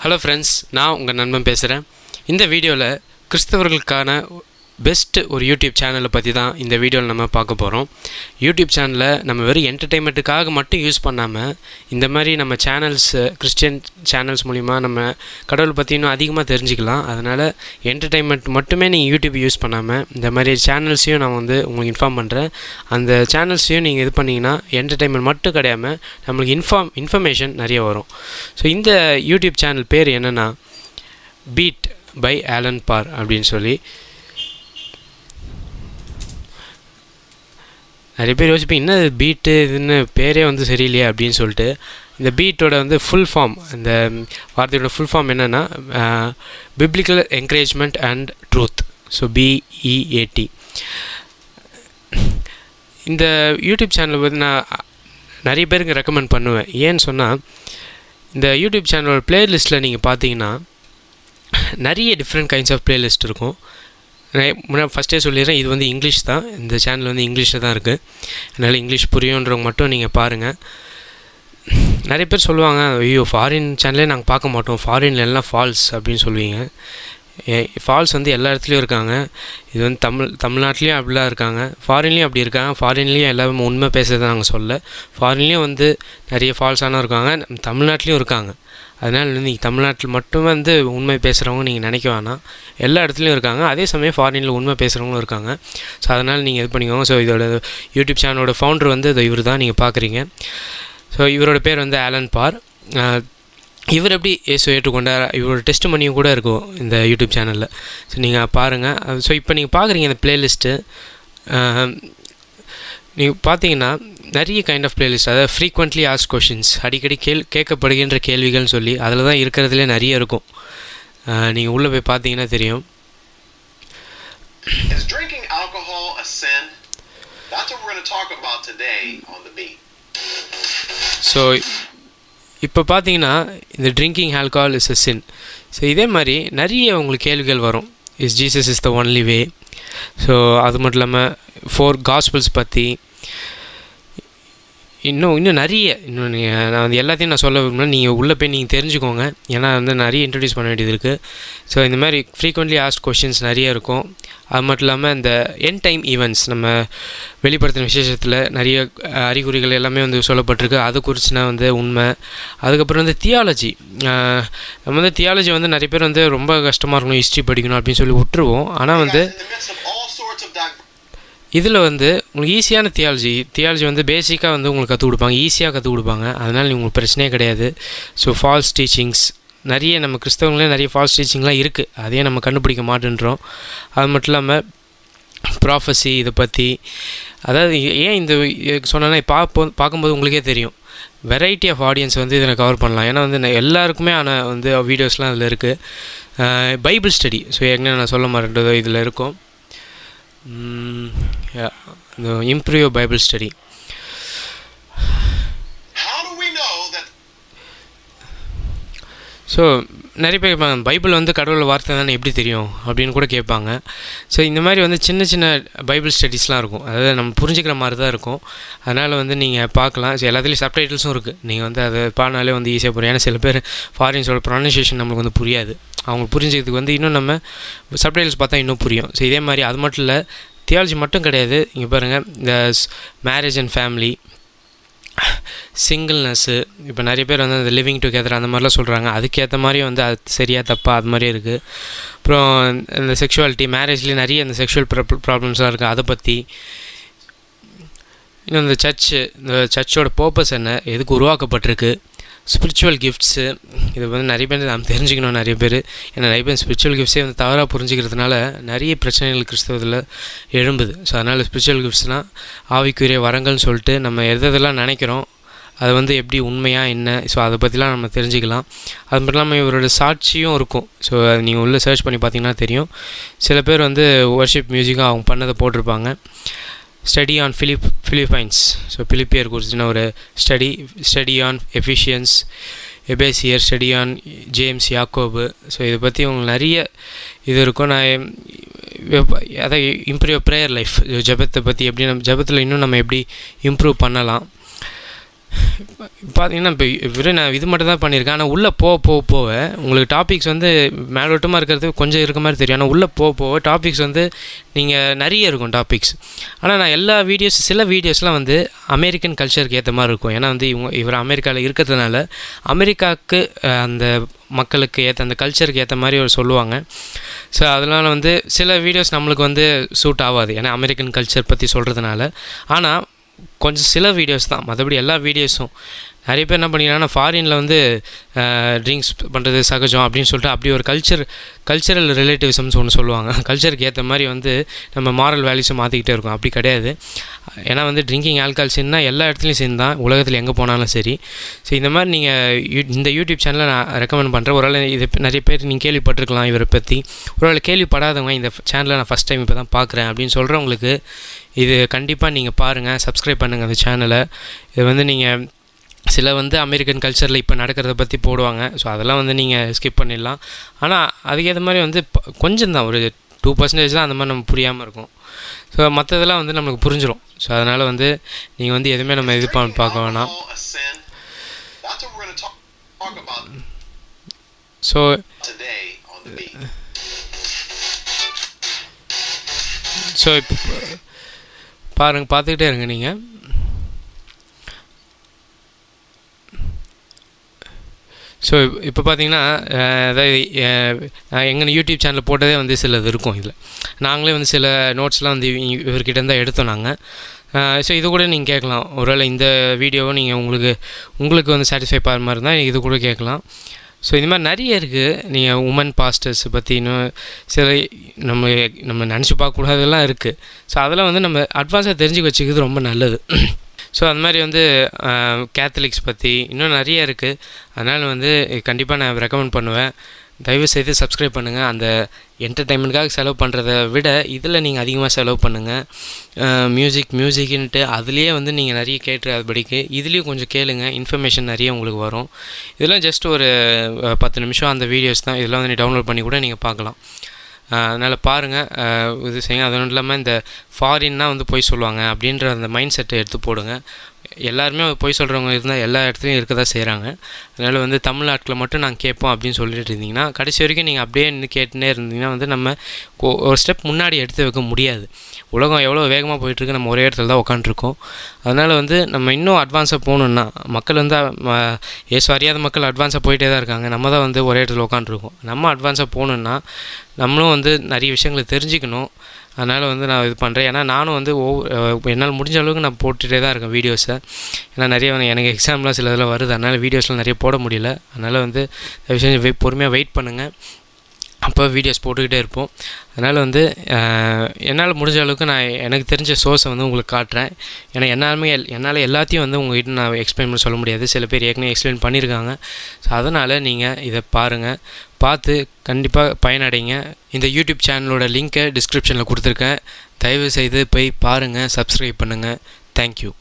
Hello friends, நான் உங்கள் நண்பன் பேசுகிறேன். இந்த வீடியோவில் கிறிஸ்தவர்களுக்கான பெஸ்ட்டு ஒரு யூடியூப் சேனலை பற்றி தான் இந்த வீடியோவில் நம்ம பார்க்க போகிறோம். யூடியூப் சேனலை நம்ம வெறும் என்டர்டெயின்மெண்ட்டுக்காக மட்டும் யூஸ் பண்ணாமல், இந்த மாதிரி நம்ம கிறிஸ்டியன் சேனல்ஸ் மூலிமா நம்ம கடவுளை பற்றி இன்னும் அதிகமாக தெரிஞ்சுக்கலாம். அதனால் என்டர்டெயின்மெண்ட் மட்டுமே நீங்கள் யூடியூப் யூஸ் பண்ணாமல் இந்த மாதிரி சேனல்ஸையும் நான் உங்களுக்கு இன்ஃபார்ம் பண்ணுறேன். அந்த சேனல்ஸையும் நீங்கள் இது பண்ணிங்கன்னா என்டர்டெயின்மெண்ட் மட்டும் கிடையாமல் நம்மளுக்கு இன்ஃபர்மேஷன் நிறைய வரும். ஸோ இந்த யூடியூப் சேனல் பேர் என்னென்னா பீட் பை ஆலன் பார் அப்படின்னு சொல்லி. நிறைய பேர் யோசிப்பேன், என்ன பீட்டு இதுன்னு பேரே சரியில்லையே அப்படின்னு சொல்லிட்டு. இந்த பீட்டோட ஃபுல் ஃபார்ம், இந்த வார்த்தையோட ஃபுல் ஃபார்ம் என்னென்னா biblical encouragement and truth. So BEAT. இந்த யூடியூப் சேனலை நான் நிறைய பேருக்கு ரெக்கமெண்ட் பண்ணுவேன். ஏன்னு சொன்னால், இந்த யூடியூப் சேனலோட ப்ளேலிஸ்ட்டில் நீங்கள் பார்த்தீங்கன்னா நிறைய டிஃப்ரெண்ட் கைண்ட்ஸ் ஆஃப் ப்ளேலிஸ்ட் இருக்கும். நான் ஃபஸ்ட்டே சொல்லிடுறேன், இது இங்கிலீஷ் தான். இந்த சேனல் இங்கிலீஷில் தான் இருக்குது. அதனால் இங்கிலீஷ் புரியுன்றவங்க மட்டும் நீங்கள் பாருங்கள். நிறைய பேர் சொல்லுவாங்க, ஐயோ ஃபாரின் சேனலே நாங்கள் பார்க்க மாட்டோம், ஃபாரின்ல எல்லாம் ஃபால்ஸ் அப்படின்னு சொல்லுவீங்க. ஃபால்ஸ் எல்லா இடத்துலையும் இருக்காங்க. இது தமிழ்நாட்டிலையும் அப்படிலாம் இருக்காங்க, ஃபாரின்லேயும் அப்படி இருக்காங்க. ஃபாரின்லேயும் எல்லாமே உண்மை பேசுகிறத நாங்கள் சொல்ல. ஃபாரின்லேயும் நிறைய ஃபால்ஸான இருக்காங்க, தமிழ்நாட்டிலையும் இருக்காங்க. அதனால் நீங்கள் தமிழ்நாட்டில் மட்டுமே உண்மை பேசுகிறவங்க நீங்கள் நினைக்க வேணாம், எல்லா இடத்துலையும் இருக்காங்க. அதே சமயம் ஃபாரினில் உண்மை பேசுகிறவங்களும் இருக்காங்க. ஸோ அதனால் நீங்கள் இது பண்ணிக்கோங்க. ஸோ இதோட யூடியூப் சேனலோட ஃபவுண்டர் இவர் தான் நீங்கள் பார்க்குறீங்க. ஸோ இவரோட பேர் ஆலன் பார். இவர் எப்படி இயேசு ஏற்றுக்கொண்டார், இவரோட டெஸ்ட் மணியும் கூட இருக்கும் இந்த யூடியூப் சேனலில். ஸோ நீங்கள் பாருங்கள். ஸோ இப்போ நீங்கள் பார்க்குறீங்க இந்த ப்ளேலிஸ்ட்டு. நீங்கள் பார்த்தீங்கன்னா நிறைய கைண்ட் ஆஃப் ப்ளேலிஸ்ட், அதாவது ஃப்ரீக்வெண்ட்லி ஆஸ்க் கொஷின்ஸ், அடிக்கடி கேட்கப்படுகின்ற கேள்விகள்னு சொல்லி அதில் தான் இருக்கிறதுலே நிறைய இருக்கும். நீங்கள் உள்ளே போய் பார்த்தீங்கன்னா தெரியும். ஸோ இப்போ பார்த்தீங்கன்னா இந்த drinking alcohol is a sin. So இதே மாதிரி நிறைய உங்களுக்கு கேள்விகள் வரும். Jesus is the only way. So அது மட்டும் இல்லாமல் 4 காஸ்பிள்ஸ் பற்றி இன்னும் நிறைய நான் எல்லாத்தையும் நான் சொல்ல விரும்புகிறேன். நீங்கள் உள்ளே போய் நீங்கள் தெரிஞ்சுக்கோங்க, ஏன்னா நிறைய இன்ட்ரடியூஸ் பண்ண வேண்டியது இருக்குது. ஸோ இந்த மாதிரி ஃப்ரீக்வெண்ட்லி ஆஸ்க் கொஷின்ஸ் நிறைய இருக்கும். அது மட்டும் இல்லாமல் இந்த எண்ட் டைம் ஈவெண்ட்ஸ், நம்ம வெளிப்படுத்தின விசேஷத்தில் நிறைய அறிகுறிகள் எல்லாமே சொல்லப்பட்டிருக்கு. அது குறிச்சுனா உண்மை. அதுக்கப்புறம் தியாலஜி. நம்ம தியாலஜி நிறைய பேர் ரொம்ப கஷ்டமாக இருக்கணும், ஹிஸ்ட்ரி படிக்கணும் அப்படின்னு சொல்லி விட்டுருவோம். ஆனால் இதில் உங்களுக்கு ஈஸியான தியாலஜி பேசிக்காக உங்களுக்கு கற்றுக் கொடுப்பாங்க, ஈஸியாக கற்றுக் கொடுப்பாங்க. அதனால் உங்களுக்கு பிரச்சனையே கிடையாது. ஸோ ஃபால்ஸ் டீச்சிங்ஸ் நிறைய, நம்ம கிறிஸ்தவங்களே நிறைய ஃபால்ஸ் டீச்சிங்லாம் இருக்குது, அதையே நம்ம கண்டுபிடிக்க மாட்டேன்றோம். அது மட்டும் இல்லாமல் ப்ராஃபஸி இதை பற்றி, அதாவது ஏன் இந்த சொன்னேன்னா, பார்க்கும்போது உங்களுக்கே தெரியும் வெரைட்டி ஆஃப் ஆடியன்ஸ் இதில் கவர் பண்ணலாம். ஏன்னா எல்லாருக்குமே வீடியோஸ்லாம் அதில் இருக்குது. பைபிள் ஸ்டடி, ஸோ ஏற்கனவே நான் சொல்ல மாட்டேன், இதில் இருக்கும். The improve your Bible study. How do we know that? So நிறைய பேர் கேட்பாங்க, பைபிள் கடவுள் வார்த்தை தானே எப்படி தெரியும் அப்படின்னு கூட கேட்பாங்க. ஸோ இந்த மாதிரி சின்ன சின்ன பைபிள் ஸ்டடீஸ்லாம் இருக்கும், அதாவது நம்ம புரிஞ்சுக்கிற மாதிரி தான் இருக்கும். அதனால் நீங்கள் பார்க்கலாம். ஸோ எல்லாத்துலேயும் சப்டைட்டில்ஸும் இருக்குது. நீங்கள் அதை பாடினாலே ஈஸியாக புரியும். ஏன்னா சில பேர் ஃபாரின்ஸோட ப்ரொனன்சியேஷன் நம்மளுக்கு புரியாது. அவங்க புரிஞ்சுக்கிறதுக்கு இன்னும் நம்ம சப்டைட்டில்ஸ் பார்த்தா இன்னும் புரியும். ஸோ இதே மாதிரி அது மட்டும் இல்லை, தியாலஜி மட்டும் கிடையாது. இங்கே பாருங்கள், இந்த மேரேஜ் அண்ட் ஃபேமிலி, சிங்கிள்னஸ்ஸு, இப்போ நிறைய பேர் இந்த லிவிங் டுகெதர் அந்த மாதிரிலாம் சொல்கிறாங்க. அதுக்கேற்ற மாதிரியும் அது சரியாக தப்பா அது மாதிரியே இருக்குது. அப்புறம் இந்த செக்ஷுவாலிட்டி, மேரேஜ்லேயே நிறைய இந்த செக்ஷுவல் ப்ராப்ளம்ஸ்லாம் இருக்குது, அதை பற்றி. இன்னும் இந்த சர்ச்சோட பர்பஸ் என்ன, எதுக்கு உருவாக்கப்பட்டிருக்கு, ஸ்பிரிச்சுவல் கிஃப்ட்ஸு, இது நிறைய பேர் நாம் தெரிஞ்சுக்கணும். நிறைய பேர் நிறைய பேர் ஸ்பிரிச்சுவல் கிஃப்ட்ஸே தவறாக புரிஞ்சுக்கிறதுனால நிறைய பிரச்சனைகள் கிறிஸ்தவத்தில் எழும்புது. ஸோ அதனால் ஸ்பிரிச்சுவல் கிஃப்ட்ஸ்னால் ஆவிக்குரிய வரங்கள்னு சொல்லிட்டு நம்ம எதெல்லாம் நினைக்கிறோம், அது எப்படி உண்மையாக என்ன, ஸோ அதை பற்றிலாம் நம்ம தெரிஞ்சுக்கலாம். அது மட்டும் இல்லாமல் இவரோட சாட்சியும் இருக்கும். ஸோ அது நீங்கள் உள்ளே சர்ச் பண்ணி பார்த்தீங்கன்னா தெரியும். சில பேர் வர்ஷிப் மியூசிக்காக அவங்க பண்ணதை போட்டிருப்பாங்க. ஸ்டடி ஆன் பிலிப்பைன்ஸ், ஸோ பிலிப்பியர் குறிச்சின ஒரு ஸ்டடி ஆன் எஃபிஷியன்ஸ், எபேசியர், ஸ்டடி ஆன் ஜேம்ஸ், யாக்கோபு. ஸோ இதை பற்றி உங்களுக்கு நிறைய இது இருக்கும். நான் அதை இம்ப்ரூவ் ப்ரேயர் லைஃப், ஜபத்தை பற்றி எப்படி ஜபத்தில் இன்னும் நம்ம எப்படி இம்ப்ரூவ் பண்ணலாம், பார்த்தீங்கன்னா இப்போ வெறும் நான் இது மட்டும் தான் பண்ணியிருக்கேன். ஆனால் உள்ளே போக உங்களுக்கு டாபிக்ஸ் வந்து மேலோட்டமாக இருக்கிறது கொஞ்சம் இருக்க மாதிரி தெரியும். ஆனால் உள்ளே போக டாபிக்ஸ் வந்து நீங்கள் நிறைய இருக்கும் டாபிக்ஸ். ஆனால் நான் எல்லா சில வீடியோஸ்லாம் வந்து அமெரிக்கன் கல்ச்சருக்கு ஏற்ற மாதிரி இருக்கும். ஏன்னா வந்து இவர் அமெரிக்காவில் இருக்கிறதுனால அமெரிக்காவுக்கு அந்த மக்களுக்கு ஏற்ற அந்த கல்ச்சருக்கு ஏற்ற மாதிரி அவர் சொல்லுவாங்க. ஸோ அதனால் வந்து சில வீடியோஸ் நம்மளுக்கு வந்து சூட் ஆகாது, ஏன்னா அமெரிக்கன் கல்ச்சர் பற்றி சொல்கிறதுனால. ஆனால் கொஞ்சம் சில வீடியோஸ் தான், மற்றபடி எல்லா வீடியோஸும் நிறைய பேர் என்ன பண்ணிக்கிறாங்கன்னா ஃபாரினில் வந்து ட்ரிங்க்ஸ் பண்ணுறது சகஜம் அப்படின்னு சொல்லிட்டு அப்படி ஒரு கல்ச்சரல் ரிலேட்டிவிசம்ஸ் ஒன்று சொல்லுவாங்க. கல்ச்சருக்கு ஏற்ற மாதிரி வந்து நம்ம மாரல் வேல்யூஸும் மாற்றிக்கிட்டே இருக்கும். அப்படி கிடையாது. ஏன்னா வந்து ட்ரிங்கிங் ஆல்கஹால் சீன்னா எல்லா இடத்துலையும் சேர்ந்து தான், உலகத்தில் எங்கே போனாலும் சரி. ஸோ இந்த மாதிரி நீங்கள் இந்த யூடியூப் சேனலை நான் ரெக்கமெண்ட் பண்ணுறேன். ஒருவேளை இது நிறைய பேர் நீங்கள் கேள்விப்பட்டிருக்கலாம் இவரை பற்றி. ஒருவேளை கேள்விப்படாதவங்க இந்த சேனலை நான் ஃபஸ்ட் டைம் இப்போ தான் பார்க்குறேன் அப்படின்னு சொல்கிறவங்களுக்கு இது கண்டிப்பாக நீங்கள் பாருங்கள், சப்ஸ்கிரைப் பண்ணுங்கள் அந்த சேனலை. இது வந்து நீங்கள் சில வந்து அமெரிக்கன் கல்ச்சரில் இப்போ நடக்கிறத பற்றி போடுவாங்க. ஸோ அதெல்லாம் வந்து நீங்கள் ஸ்கிப் பண்ணிடலாம். ஆனால் அதுக்கேற்ற மாதிரி வந்து கொஞ்சம் தான், ஒரு 2% தான் அந்த மாதிரி நம்ம புரியாமல் இருக்கும். ஸோ மற்றதெல்லாம் வந்து நம்மளுக்கு புரிஞ்சிடும். ஸோ அதனால் வந்து நீங்கள் வந்து எதுவுமே நம்ம இது பார்க்க வேணாம். ஸோ இப்போ பார்த்துக்கிட்டே இருங்க நீங்கள். ஸோ இப்போ பார்த்தீங்கன்னா அதாவது எங்கள் யூடியூப் சேனலில் போட்டதே வந்து சிலது இருக்கும். இதில் நாங்களே வந்து சில நோட்ஸ்லாம் வந்து இவர்கிட்ட இருந்தால் எடுத்தோம் நாங்கள். ஸோ இது கூட நீங்கள் கேட்கலாம். ஒருவேளை இந்த வீடியோவை நீங்கள் உங்களுக்கு வந்து சாட்டிஸ்ஃபை ஆகிற மாதிரி இருந்தால் இது கூட கேட்கலாம். ஸோ இது மாதிரி நிறைய இருக்குது. நீங்கள் உமன் பாஸ்டர்ஸ் பற்றி இன்னும் சில நம்ம நினச்சி பார்க்கக்கூடாதெல்லாம் இருக்குது. ஸோ அதெல்லாம் வந்து நம்ம அட்வான்ஸாக தெரிஞ்சுக்க வச்சுக்கிறது ரொம்ப நல்லது. ஸோ அந்த மாதிரி வந்து கேத்தலிக்ஸ் பற்றி இன்னும் நிறைய இருக்குது. அதனால் வந்து கண்டிப்பாக நான் ரெக்கமெண்ட் பண்ணுவேன். தயவுசெய்து சப்ஸ்கிரைப் பண்ணுங்கள். அந்த என்டர்டைன்மெண்ட்காக செலவு பண்ணுறத விட இதில் நீங்கள் அதிகமாக செலவு பண்ணுங்கள். மியூசிக்குன்ட்டு அதுலேயே வந்து நீங்கள் நிறைய அதுபடிக்கு இதுலேயும் கொஞ்சம் கேளுங்க, இன்ஃபர்மேஷன் நிறைய உங்களுக்கு வரும். இதெல்லாம் ஜஸ்ட் ஒரு 10 நிமிஷம் அந்த வீடியோஸ் தான். இதெல்லாம் வந்து டவுன்லோட் பண்ணி கூட நீங்கள் பார்க்கலாம். அதனால் பாருங்கள், இது செய்யுங்க. அதுவும் இல்லாமல் இந்த ஃபாரின்னா வந்து பொய் சொல்லுவாங்க அப்படின்ற அந்த மைண்ட் செட்டை எடுத்து போடுங்க. எல்லாருமே பொய் சொல்கிறவங்க இருந்தால் எல்லா இடத்துலையும் இருக்க தான் செய்கிறாங்க. அதனால் வந்து தமிழ்நாட்டில் மட்டும் நாங்கள் கேட்போம் அப்படின்னு சொல்லிட்டு இருந்தீங்கன்னா கடைசி வரைக்கும் நீங்கள் அப்படியே இன்னும் கேட்டுனே இருந்தீங்கன்னா வந்து நம்ம ஒரு ஸ்டெப் முன்னாடி எடுத்து வைக்க முடியாது. உலகம் எவ்வளோ வேகமாக போயிட்டுருக்கு, நம்ம ஒரே இடத்துல தான் உட்காந்துருக்கோம். அதனால் வந்து நம்ம இன்னும் அட்வான்ஸாக போகணுன்னா மக்கள் வந்து அறியாத மக்கள் அட்வான்ஸாக போயிட்டே தான் இருக்காங்க. நம்ம தான் வந்து ஒரே இடத்துல உட்காந்துருக்கோம். நம்ம அட்வான்ஸாக போகணுன்னா நம்மளும் வந்து நிறைய விஷயங்களை தெரிஞ்சுக்கணும். அதனால் வந்து நான் இது பண்ணுறேன். ஏன்னா நானும் வந்து என்னால் முடிஞ்ச அளவுக்கு நான் போட்டுகிட்டே தான் இருக்கேன் வீடியோஸை. ஏன்னா நிறைய எனக்கு எக்ஸாம்லாம் சில இதில் வருது. அதனால் வீடியோஸ்லாம் நிறைய போட முடியல. அதனால் வந்து விஷயம் பொறுமையாக வெயிட் பண்ணுங்கள். அப்போ வீடியோஸ் போட்டுக்கிட்டே இருப்போம். அதனால் வந்து என்னால் முடிஞ்ச அளவுக்கு நான் எனக்கு தெரிஞ்ச சோர்ஸை வந்து உங்களுக்கு காட்டுறேன். ஏன்னா என்னால் எல்லாத்தையும் வந்து உங்கள்கிட்ட நான் எக்ஸ்பிளைன் பண்ண சொல்ல முடியாது. சில பேர் ஏற்கனவே எக்ஸ்பிளைன் பண்ணியிருக்காங்க. ஸோ அதனால் நீங்கள் இதை பாருங்கள், பார்த்து கண்டிப்பாக பயனடைங்க. இந்த யூடியூப் சேனலோட லிங்க்கை டிஸ்கிரிப்ஷனில் கொடுத்துருக்கேன். தயவுசெய்து போய் பாருங்கள், சப்ஸ்கிரைப் பண்ணுங்கள். தேங்க்யூ.